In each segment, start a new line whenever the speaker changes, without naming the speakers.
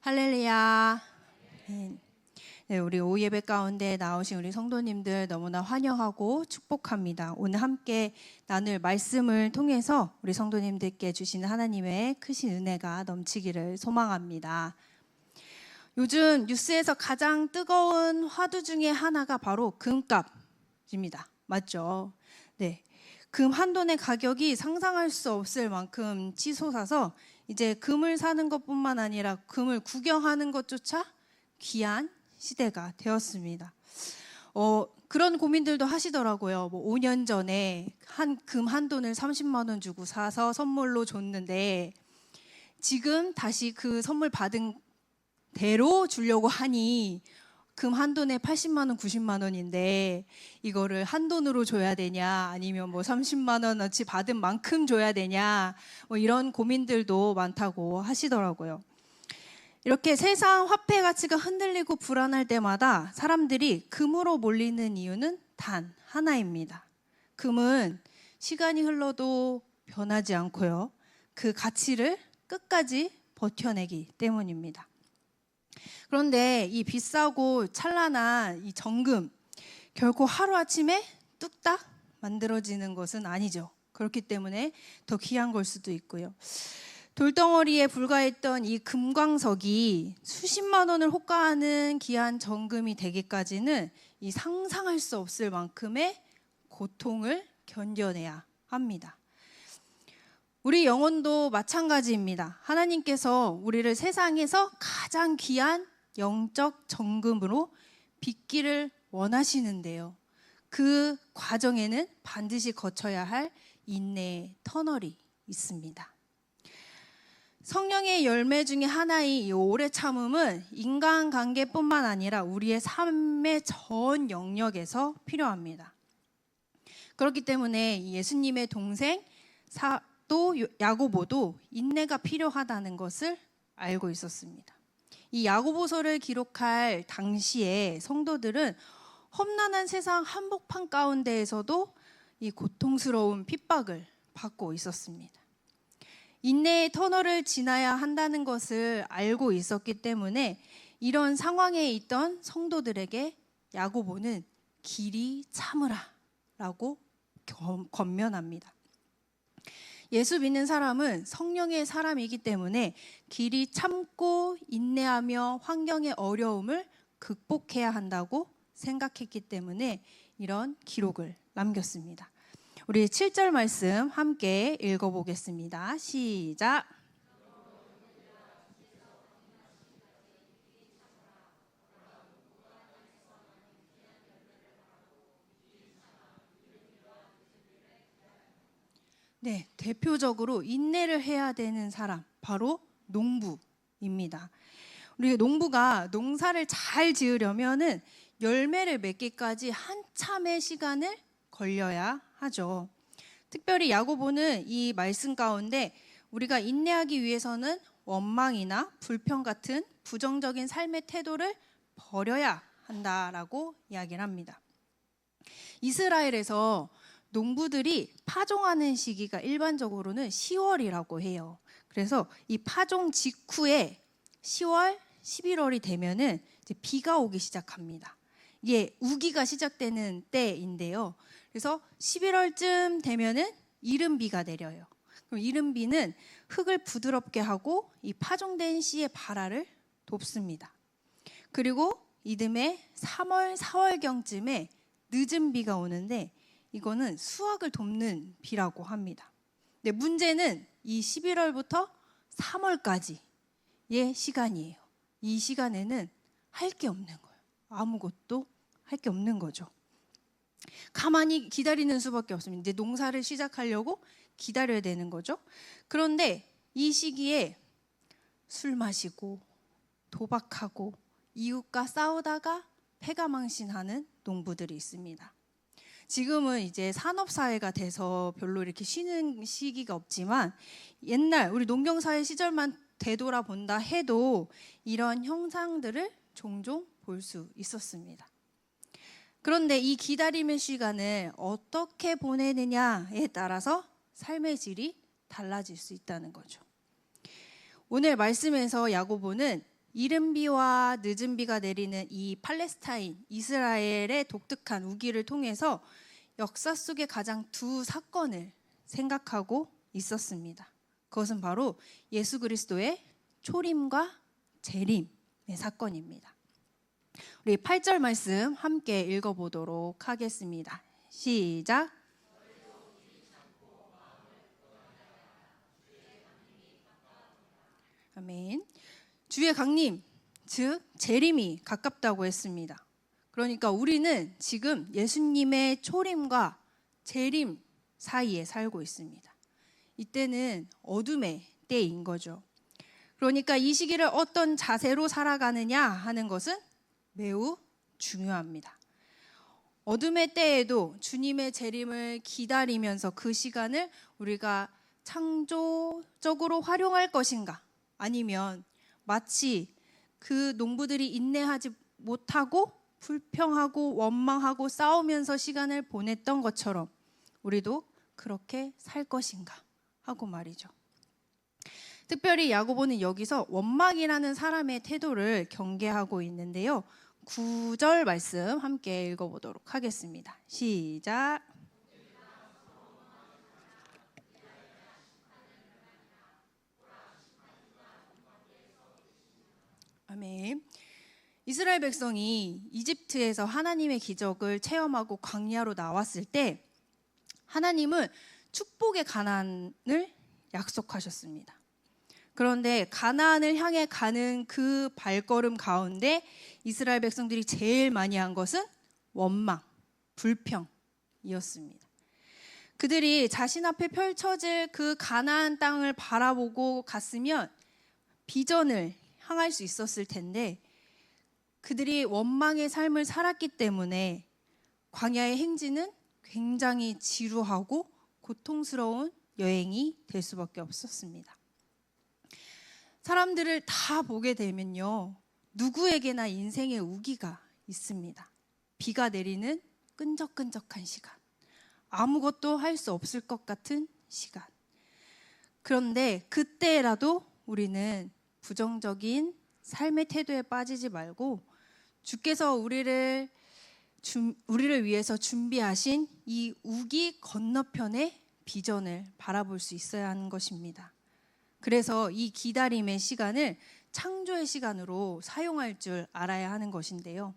할렐루야. 네, 우리 오예배 가운데 나오신 우리 성도님들 너무나 환영하고 축복합니다. 오늘 함께 나눌 말씀을 통해서 우리 성도님들께 주시는 하나님의 크신 은혜가 넘치기를 소망합니다. 요즘 뉴스에서 가장 뜨거운 화두 중에 하나가 바로 금값입니다. 맞죠? 네. 금 한 돈의 가격이 상상할 수 없을 만큼 치솟아서 이제 금을 사는 것뿐만 아니라 금을 구경하는 것조차 귀한 시대가 되었습니다. 그런 고민들도 하시더라고요. 5년 전에 금 한 돈을 30만 원 주고 사서 선물로 줬는데 지금 다시 그 선물 받은 대로 주려고 하니 금 한 돈에 80만 원, 90만 원인데 이거를 한 돈으로 줘야 되냐 아니면 30만 원어치 받은 만큼 줘야 되냐 이런 고민들도 많다고 하시더라고요. 이렇게 세상 화폐 가치가 흔들리고 불안할 때마다 사람들이 금으로 몰리는 이유는 단 하나입니다. 금은 시간이 흘러도 변하지 않고요. 그 가치를 끝까지 버텨내기 때문입니다. 그런데 이 비싸고 찬란한 이 정금 결코 하루아침에 뚝딱 만들어지는 것은 아니죠. 그렇기 때문에 더 귀한 걸 수도 있고요. 돌덩어리에 불과했던 이 금광석이 수십만 원을 호가하는 귀한 정금이 되기까지는 이 상상할 수 없을 만큼의 고통을 견뎌내야 합니다. 우리 영혼도 마찬가지입니다. 하나님께서 우리를 세상에서 가장 귀한 영적 정금으로 빚기를 원하시는데요. 그 과정에는 반드시 거쳐야 할 인내의 터널이 있습니다. 성령의 열매 중에 하나인 이 오래 참음은 인간관계뿐만 아니라 우리의 삶의 전 영역에서 필요합니다. 그렇기 때문에 예수님의 동생 또 야고보도 인내가 필요하다는 것을 알고 있었습니다. 이 야고보서를 기록할 당시에 성도들은 험난한 세상 한복판 가운데에서도 이 고통스러운 핍박을 받고 있었습니다. 인내의 터널을 지나야 한다는 것을 알고 있었기 때문에 이런 상황에 있던 성도들에게 야고보는 길이 참으라 라고 권면합니다. 예수 믿는 사람은 성령의 사람이기 때문에 길이 참고 인내하며 환경의 어려움을 극복해야 한다고 생각했기 때문에 이런 기록을 남겼습니다. 우리 7절 말씀 함께 읽어보겠습니다. 시작. 네, 대표적으로 인내를 해야 되는 사람 바로 농부입니다. 우리 농부가 농사를 잘 지으려면은 열매를 맺기까지 한참의 시간을 걸려야 하죠. 특별히 야고보는 이 말씀 가운데 우리가 인내하기 위해서는 원망이나 불평 같은 부정적인 삶의 태도를 버려야 한다라고 이야기를 합니다. 이스라엘에서 농부들이 파종하는 시기가 일반적으로는 10월이라고 해요. 그래서 이 파종 직후에 10월, 11월이 되면은 이제 비가 오기 시작합니다. 이게 우기가 시작되는 때인데요. 그래서 11월쯤 되면은 이른비가 내려요. 그럼 이른비는 흙을 부드럽게 하고 이 파종된 씨의 발화를 돕습니다. 그리고 이듬해 3월, 4월경쯤에 늦은 비가 오는데 이거는 수확을 돕는 비라고 합니다. 근데 문제는 이 11월부터 3월까지의 시간이에요. 이 시간에는 할 게 없는 거예요. 아무것도 할 게 없는 거죠. 가만히 기다리는 수밖에 없습니다. 이제 농사를 시작하려고 기다려야 되는 거죠. 그런데 이 시기에 술 마시고 도박하고 이웃과 싸우다가 패가망신하는 농부들이 있습니다. 지금은 이제 산업사회가 돼서 별로 이렇게 쉬는 시기가 없지만 옛날 우리 농경사회 시절만 되돌아본다 해도 이런 형상들을 종종 볼 수 있었습니다. 그런데 이 기다림의 시간을 어떻게 보내느냐에 따라서 삶의 질이 달라질 수 있다는 거죠. 오늘 말씀에서 야고보는 이른 비와 늦은 비가 내리는 이 팔레스타인, 이스라엘의 독특한 우기를 통해서 역사 속의 가장 두 사건을 생각하고 있었습니다. 그것은 바로 예수 그리스도의 초림과 재림의 사건입니다. 우리 8절 말씀 함께 읽어보도록 하겠습니다. 시작. 아멘. 주의 강림, 즉 재림이 가깝다고 했습니다. 그러니까 우리는 지금 예수님의 초림과 재림 사이에 살고 있습니다. 이때는 어둠의 때인 거죠. 그러니까 이 시기를 어떤 자세로 살아가느냐 하는 것은 매우 중요합니다. 어둠의 때에도 주님의 재림을 기다리면서 그 시간을 우리가 창조적으로 활용할 것인가, 아니면 마치 그 농부들이 인내하지 못하고 불평하고 원망하고 싸우면서 시간을 보냈던 것처럼 우리도 그렇게 살 것인가 하고 말이죠. 특별히 야고보는 여기서 원망이라는 사람의 태도를 경계하고 있는데요. 9절 말씀 함께 읽어보도록 하겠습니다. 시작. 아멘. 이스라엘 백성이 이집트에서 하나님의 기적을 체험하고 광야로 나왔을 때 하나님은 축복의 가나안을 약속하셨습니다. 그런데 가나안을 향해 가는 그 발걸음 가운데 이스라엘 백성들이 제일 많이 한 것은 원망, 불평이었습니다. 그들이 자신 앞에 펼쳐질 그 가나안 땅을 바라보고 갔으면 비전을 향할 수 있었을 텐데 그들이 원망의 삶을 살았기 때문에 광야의 행진은 굉장히 지루하고 고통스러운 여행이 될 수밖에 없었습니다. 사람들을 다 보게 되면요, 누구에게나 인생의 우기가 있습니다. 비가 내리는 끈적끈적한 시간, 아무것도 할 수 없을 것 같은 시간. 그런데 그때라도 우리는 부정적인 삶의 태도에 빠지지 말고 주께서 우리를 위해서 준비하신 이 우기 건너편의 비전을 바라볼 수 있어야 하는 것입니다. 그래서 이 기다림의 시간을 창조의 시간으로 사용할 줄 알아야 하는 것인데요.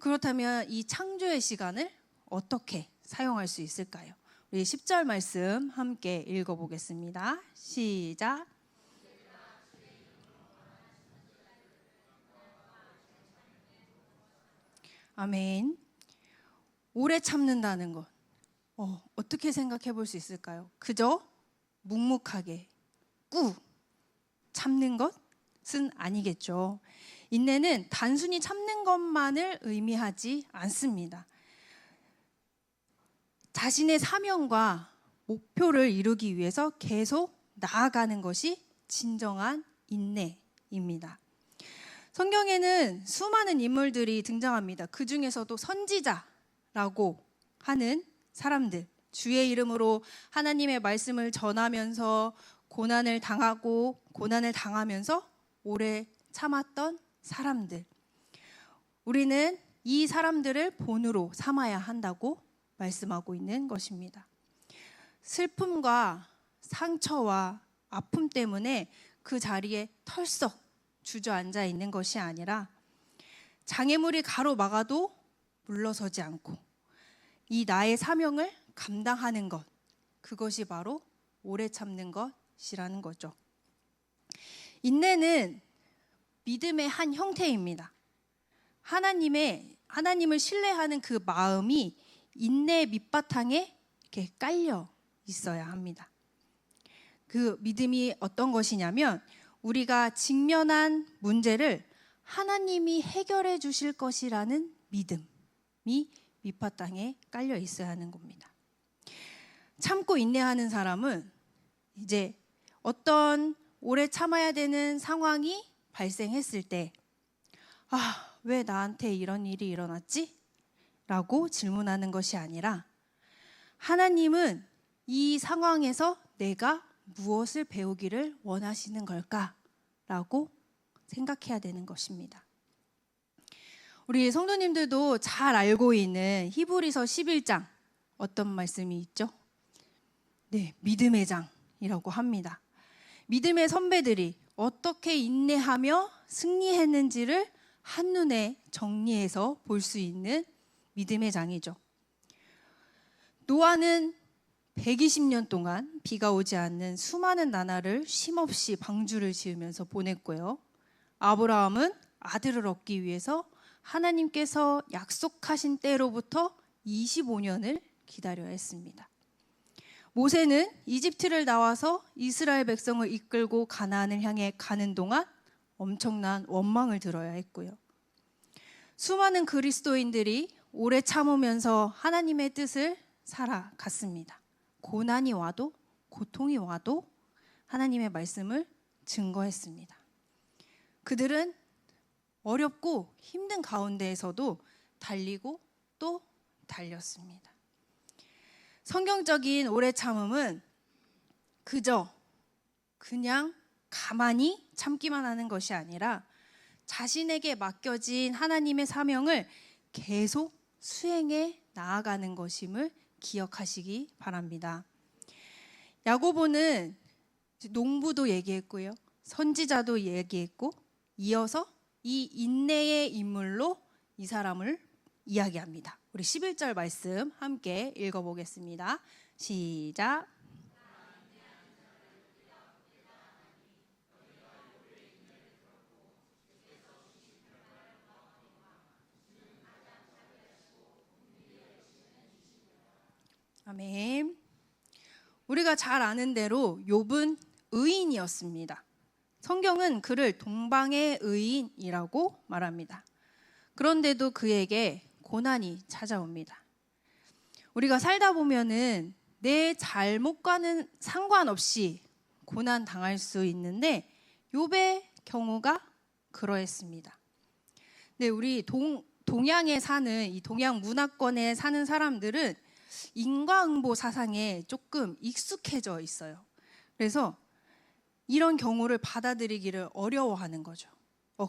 그렇다면 이 창조의 시간을 어떻게 사용할 수 있을까요? 우리 10절 말씀 함께 읽어보겠습니다. 시작. 아멘. 오래 참는다는 것, 어떻게 생각해 볼 수 있을까요? 그저 묵묵하게 참는 것은 아니겠죠. 인내는 단순히 참는 것만을 의미하지 않습니다. 자신의 사명과 목표를 이루기 위해서 계속 나아가는 것이 진정한 인내입니다. 성경에는 수많은 인물들이 등장합니다. 그 중에서도 선지자라고 하는 사람들, 주의 이름으로 하나님의 말씀을 전하면서 고난을 당하면서 오래 참았던 사람들, 우리는 이 사람들을 본으로 삼아야 한다고 말씀하고 있는 것입니다. 슬픔과 상처와 아픔 때문에 그 자리에 털썩 주저앉아 있는 것이 아니라 장애물이 가로막아도 물러서지 않고 이 나의 사명을 감당하는 것, 그것이 바로 오래 참는 것이라는 거죠. 인내는 믿음의 한 형태입니다. 하나님을 신뢰하는 그 마음이 인내의 밑바탕에 이렇게 깔려 있어야 합니다. 그 믿음이 어떤 것이냐면 우리가 직면한 문제를 하나님이 해결해 주실 것이라는 믿음이 밑바탕에 깔려 있어야 하는 겁니다. 참고 인내하는 사람은 이제 어떤 오래 참아야 되는 상황이 발생했을 때 왜 나한테 이런 일이 일어났지? 라고 질문하는 것이 아니라 하나님은 이 상황에서 내가 무엇을 배우기를 원하시는 걸까? 라고 생각해야 되는 것입니다. 우리 성도님들도 잘 알고 있는 히브리서 11장 어떤 말씀이 있죠? 네, 믿음의 장이라고 합니다. 믿음의 선배들이 어떻게 인내하며 승리했는지를 한눈에 정리해서 볼 수 있는 믿음의 장이죠. 노아는 120년 동안 비가 오지 않는 수많은 나날을 쉼없이 방주를 지으면서 보냈고요. 아브라함은 아들을 얻기 위해서 하나님께서 약속하신 때로부터 25년을 기다려야 했습니다. 모세는 이집트를 나와서 이스라엘 백성을 이끌고 가나안을 향해 가는 동안 엄청난 원망을 들어야 했고요. 수많은 그리스도인들이 오래 참으면서 하나님의 뜻을 살아갔습니다. 고난이 와도 고통이 와도 하나님의 말씀을 증거했습니다. 그들은 어렵고 힘든 가운데에서도 달리고 또 달렸습니다. 성경적인 오래 참음은 그냥 가만히 참기만 하는 것이 아니라 자신에게 맡겨진 하나님의 사명을 계속 수행해 나아가는 것임을 기억하시기 바랍니다. 야고보는 농부도 얘기했고요. 선지자도 얘기했고 이어서 이 인내의 인물로 이 사람을 이야기합니다. 우리 11절 말씀 함께 읽어보겠습니다. 시작. 아멘. 우리가 잘 아는 대로 욥은 의인이었습니다. 성경은 그를 동방의 의인이라고 말합니다. 그런데도 그에게 고난이 찾아옵니다. 우리가 살다 보면은 내 잘못과는 상관없이 고난 당할 수 있는데 욥의 경우가 그러했습니다. 네, 우리 동양에 사는 이 동양 문화권에 사는 사람들은 인과응보 사상에 조금 익숙해져 있어요. 그래서 이런 경우를 받아들이기를 어려워하는 거죠.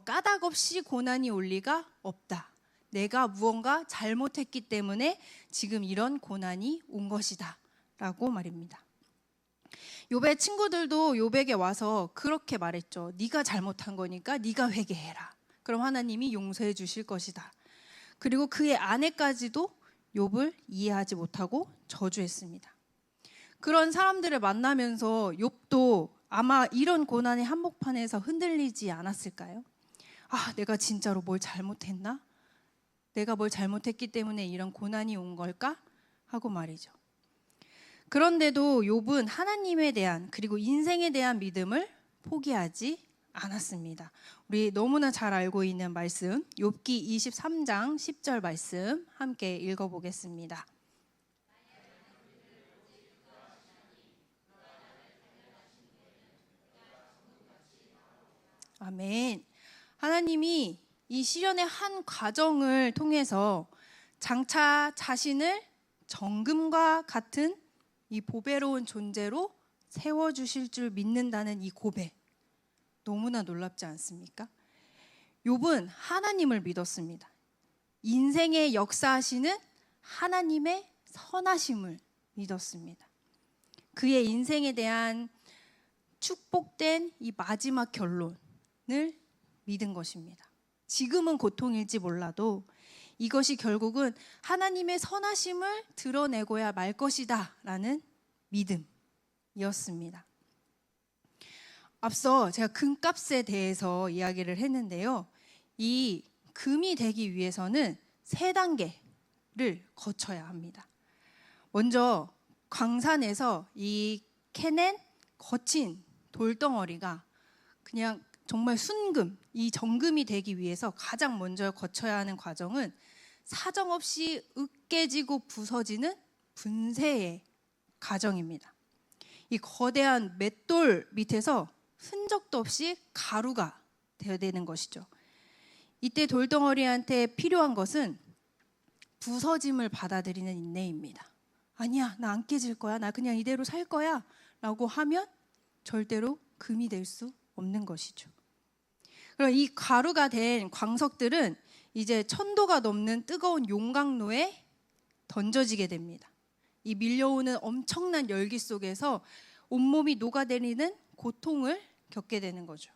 까닭 없이 고난이 올 리가 없다. 내가 무언가 잘못했기 때문에 지금 이런 고난이 온 것이다 라고 말입니다. 욥의 친구들도 욥에게 와서 그렇게 말했죠. 네가 잘못한 거니까 네가 회개해라. 그럼 하나님이 용서해 주실 것이다. 그리고 그의 아내까지도 욥을 이해하지 못하고 저주했습니다. 그런 사람들을 만나면서 욥도 아마 이런 고난의 한복판에서 흔들리지 않았을까요? 내가 진짜로 뭘 잘못했나? 내가 뭘 잘못했기 때문에 이런 고난이 온 걸까? 하고 말이죠. 그런데도 욥은 하나님에 대한 그리고 인생에 대한 믿음을 포기하지 않았습니다. 우리 너무나 잘 알고 있는 말씀 욥기 23장 10절 말씀 함께 읽어보겠습니다. 아멘. 하나님이 이 시련의 한 과정을 통해서 장차 자신을 정금과 같은 이 보배로운 존재로 세워주실 줄 믿는다는 이 고백, 너무나 놀랍지 않습니까? 욥은 하나님을 믿었습니다. 인생의 역사하시는 하나님의 선하심을 믿었습니다. 그의 인생에 대한 축복된 이 마지막 결론을 믿은 것입니다. 지금은 고통일지 몰라도 이것이 결국은 하나님의 선하심을 드러내고야 말 것이다 라는 믿음이었습니다. 앞서 제가 금값에 대해서 이야기를 했는데요. 이 금이 되기 위해서는 3단계를 거쳐야 합니다. 먼저 광산에서 이 캐낸 거친 돌덩어리가 그냥 정말 순금, 이 정금이 되기 위해서 가장 먼저 거쳐야 하는 과정은 사정없이 으깨지고 부서지는 분쇄의 과정입니다. 이 거대한 맷돌 밑에서 흔적도 없이 가루가 되어야 되는 것이죠. 이때 돌덩어리한테 필요한 것은 부서짐을 받아들이는 인내입니다. 아니야, 나 안 깨질 거야, 나 그냥 이대로 살 거야 라고 하면 절대로 금이 될 수 없는 것이죠. 그럼 이 가루가 된 광석들은 이제 1000도가 넘는 뜨거운 용광로에 던져지게 됩니다. 이 밀려오는 엄청난 열기 속에서 온몸이 녹아내리는 고통을 겪게 되는 거죠.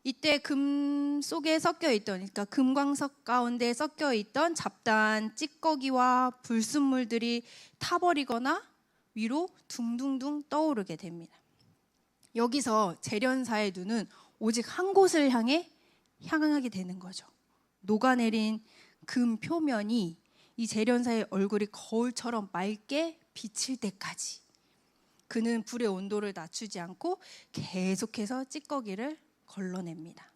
이때 금 속에 섞여 있던, 그러니까 금광석 가운데 섞여 있던 잡다한 찌꺼기와 불순물들이 타버리거나 위로 둥둥둥 떠오르게 됩니다. 여기서 재련사의 눈은 오직 한 곳을 향하게 되는 거죠. 녹아내린 금 표면이 이 재련사의 얼굴이 거울처럼 맑게 비칠 때까지 그는 불의 온도를 낮추지 않고 계속해서 찌꺼기를 걸러냅니다.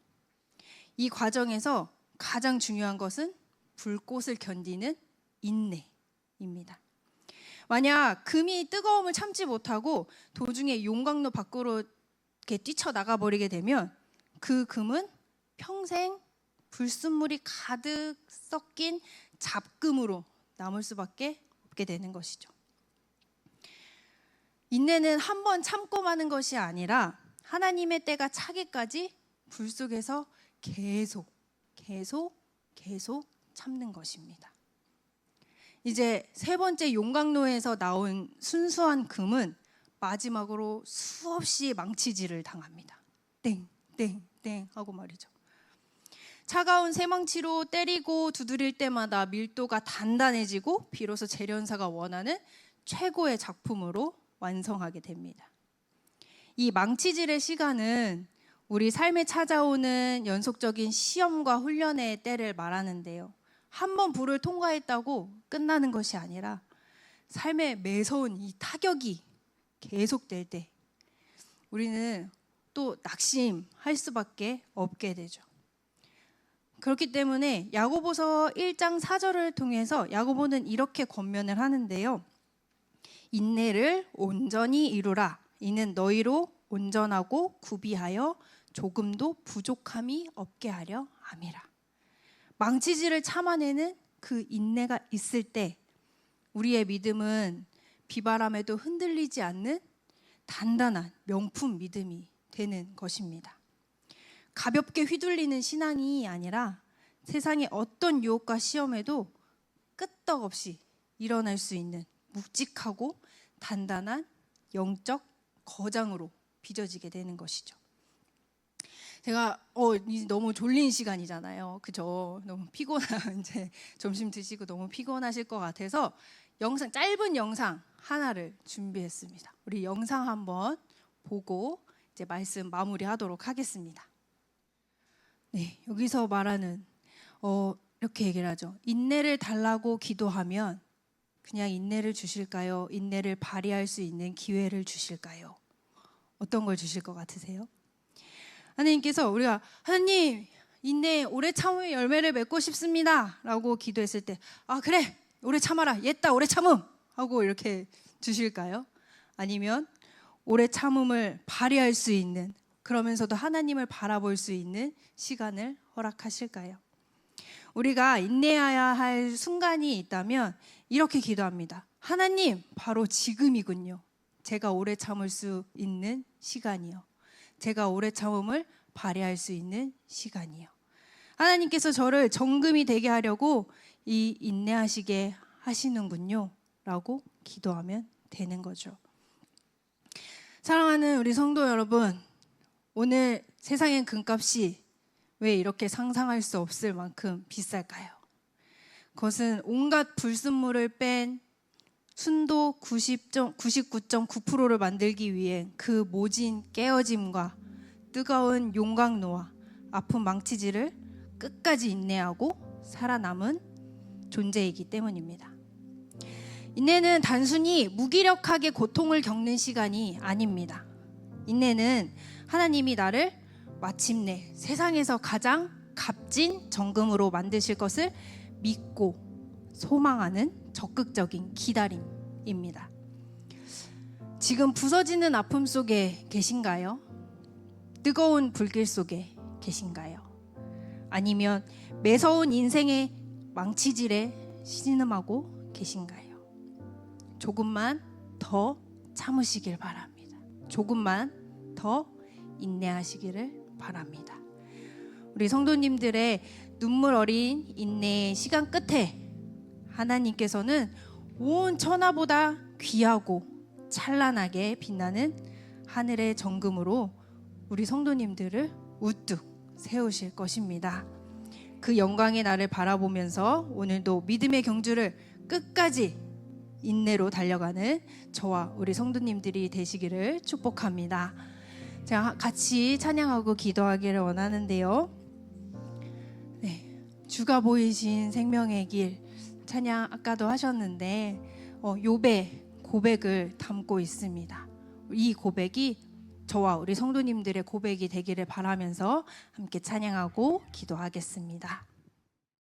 이 과정에서 가장 중요한 것은 불꽃을 견디는 인내입니다. 만약 금이 뜨거움을 참지 못하고 도중에 용광로 밖으로 이렇게 뛰쳐나가 버리게 되면 그 금은 평생 불순물이 가득 섞인 잡금으로 남을 수밖에 없게 되는 것이죠. 인내는 한 번 참고 마는 것이 아니라 하나님의 때가 차기까지 불 속에서 계속 참는 것입니다. 이제 세 번째 용광로에서 나온 순수한 금은 마지막으로 수없이 망치질을 당합니다. 땡 하고 말이죠. 차가운 쇠망치로 때리고 두드릴 때마다 밀도가 단단해지고 비로소 재련사가 원하는 최고의 작품으로 완성하게 됩니다. 이 망치질의 시간은 우리 삶에 찾아오는 연속적인 시험과 훈련의 때를 말하는데요. 한 번 불을 통과했다고 끝나는 것이 아니라 삶의 매서운 이 타격이 계속될 때 우리는 또 낙심할 수밖에 없게 되죠. 그렇기 때문에 야고보서 1장 4절을 통해서 야고보는 이렇게 권면을 하는데요. 인내를 온전히 이루라. 이는 너희로 온전하고 구비하여 조금도 부족함이 없게 하려 함이라. 망치질을 참아내는 그 인내가 있을 때 우리의 믿음은 비바람에도 흔들리지 않는 단단한 명품 믿음이 되는 것입니다. 가볍게 휘둘리는 신앙이 아니라 세상의 어떤 유혹과 시험에도 끄떡없이 일어날 수 있는 묵직하고 단단한 영적 거장으로 빚어지게 되는 것이죠. 제가 이제 너무 졸린 시간이잖아요. 그죠? 너무 피곤한 이제 점심 드시고 너무 피곤하실 것 같아서 짧은 영상 하나를 준비했습니다. 우리 영상 한번 보고 이제 말씀 마무리하도록 하겠습니다. 네, 여기서 말하는 이렇게 얘기를 하죠. 인내를 달라고 기도하면 그냥 인내를 주실까요? 인내를 발휘할 수 있는 기회를 주실까요? 어떤 걸 주실 것 같으세요? 하나님께서 우리가 하나님 인내 오래 참음의 열매를 맺고 싶습니다 라고 기도했을 때 그래 오래 참아라 옛다 오래 참음 하고 이렇게 주실까요? 아니면 오래 참음을 발휘할 수 있는 그러면서도 하나님을 바라볼 수 있는 시간을 허락하실까요? 우리가 인내해야 할 순간이 있다면 이렇게 기도합니다. 하나님 바로 지금이군요. 제가 오래 참을 수 있는 시간이요. 제가 오래 참음을 발휘할 수 있는 시간이요. 하나님께서 저를 정금이 되게 하려고 이 인내하시게 하시는군요 라고 기도하면 되는 거죠. 사랑하는 우리 성도 여러분, 오늘 세상의 금값이 왜 이렇게 상상할 수 없을 만큼 비쌀까요? 그것은 온갖 불순물을 뺀 순도 99.9%를 만들기 위해 그 모진 깨어짐과 뜨거운 용광로와 아픈 망치질을 끝까지 인내하고 살아남은 존재이기 때문입니다. 인내는 단순히 무기력하게 고통을 겪는 시간이 아닙니다. 인내는 하나님이 나를 마침내 세상에서 가장 값진 정금으로 만드실 것을 믿고 소망하는 적극적인 기다림입니다. 지금 부서지는 아픔 속에 계신가요? 뜨거운 불길 속에 계신가요? 아니면 매서운 인생의 망치질에 신음하고 계신가요? 조금만 더 참으시길 바랍니다. 조금만 더 인내하시기를 바랍니다. 우리 성도님들의 눈물 어린 인내의 시간 끝에 하나님께서는 온 천하보다 귀하고 찬란하게 빛나는 하늘의 정금으로 우리 성도님들을 우뚝 세우실 것입니다. 그 영광의 날을 바라보면서 오늘도 믿음의 경주를 끝까지 인내로 달려가는 저와 우리 성도님들이 되시기를 축복합니다. 자, 같이 찬양하고 기도하기를 원하는데요. 네, 주가 보이신 생명의 길 찬양 아까도 하셨는데 욥의 고백을 담고 있습니다. 이 고백이 저와 우리 성도님들의 고백이 되기를 바라면서 함께 찬양하고 기도하겠습니다.